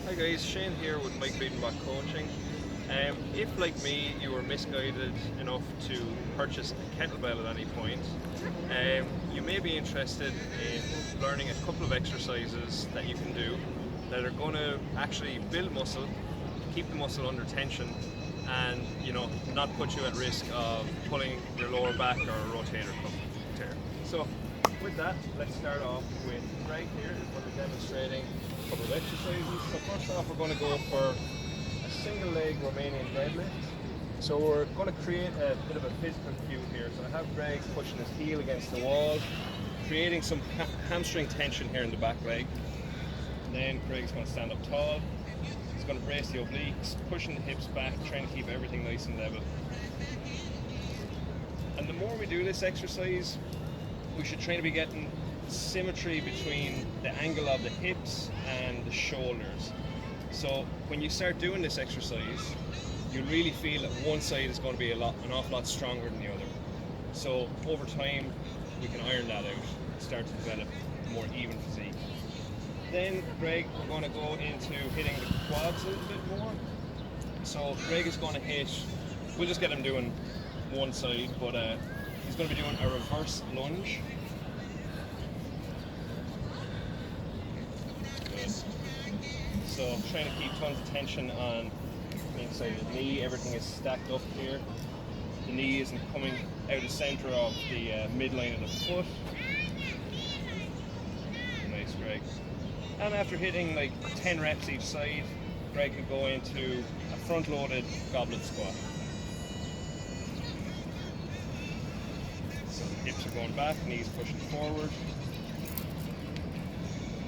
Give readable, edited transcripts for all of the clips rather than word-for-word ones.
Hi guys, Shane here with Mike Beatenbach Coaching. If, like me, you were misguided enough to purchase a kettlebell at any point, you may be interested in learning a couple of exercises that you can do that are going to actually build muscle, keep the muscle under tension, and not put you at risk of pulling your lower back or a rotator cuff tear. So with that, let's start off with Greg here, who's going to be demonstrating a couple of exercises. So first off, we're going to go for a single leg Romanian deadlift. So we're going to create a bit of a physical cue here. So I have Greg pushing his heel against the wall, creating some hamstring tension here in the back leg. And then Greg's going to stand up tall. He's going to brace the obliques, pushing the hips back, trying to keep everything nice and level. And the more we do this exercise, we should try to be getting symmetry between the angle of the hips and the shoulders. So when you start doing this exercise, you really feel that one side is going to be an awful lot stronger than the other. So over time, we can iron that out and start to develop a more even physique. Then Greg, we're going to go into hitting the quads a little bit more. So Greg is going to hit, we'll just get him doing one side, but he's going to be doing a reverse lunge. Good. So trying to keep tons of tension on the inside of the knee. Everything is stacked up here. The knee isn't coming out of the center of the midline of the foot. Nice, Greg. And after hitting like 10 reps each side, Greg could go into a front-loaded goblet squat. So the hips are going back, knees pushing forward.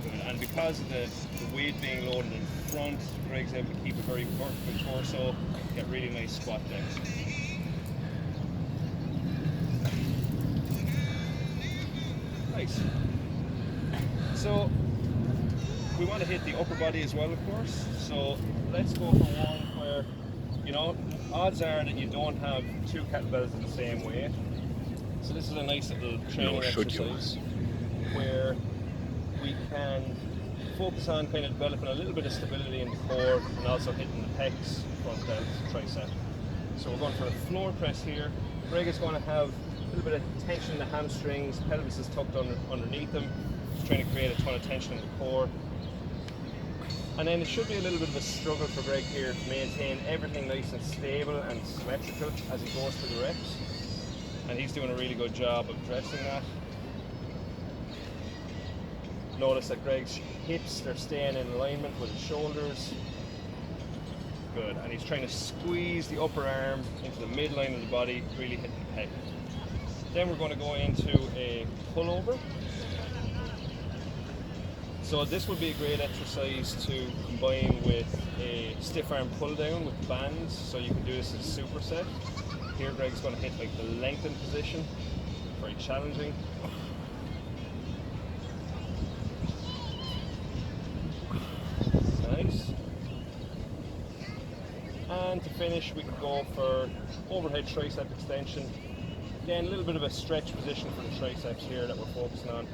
Good. And because of the weight being loaded in front, Greg's able to keep a very vertical torso, get really nice squat depth. Nice. So we want to hit the upper body as well, of course. So let's go for one where, odds are that you don't have two kettlebells in the same weight. So this is a nice little training exercise where we can focus on kind of developing a little bit of stability in the core and also hitting the pecs, front delts, tricep. So we're going for a floor press here. Greg is going to have a little bit of tension in the hamstrings, pelvis is tucked underneath them, just trying to create a ton of tension in the core. And then it should be a little bit of a struggle for Greg here to maintain everything nice and stable and symmetrical as he goes through the reps. And he's doing a really good job of addressing that. Notice that Greg's hips, they're staying in alignment with his shoulders. Good, and he's trying to squeeze the upper arm into the midline of the body, really hitting the pec. Then we're going to go into a pullover. So this would be a great exercise to combine with a stiff arm pull down with bands, so you can do this as a superset. Here Greg's going to hit like the lengthened position, very challenging. Nice. And to finish, we can go for overhead tricep extension. Again, a little bit of a stretch position for the triceps here that we're focusing on.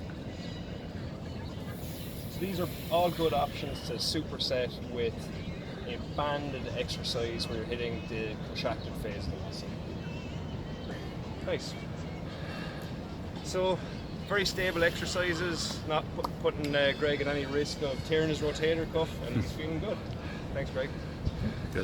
So these are all good options to superset with a banded exercise where you're hitting the contracted phase of the muscle. Nice. So very stable exercises, not putting Greg at any risk of tearing his rotator cuff, and he's feeling good. Thanks, Greg. Good.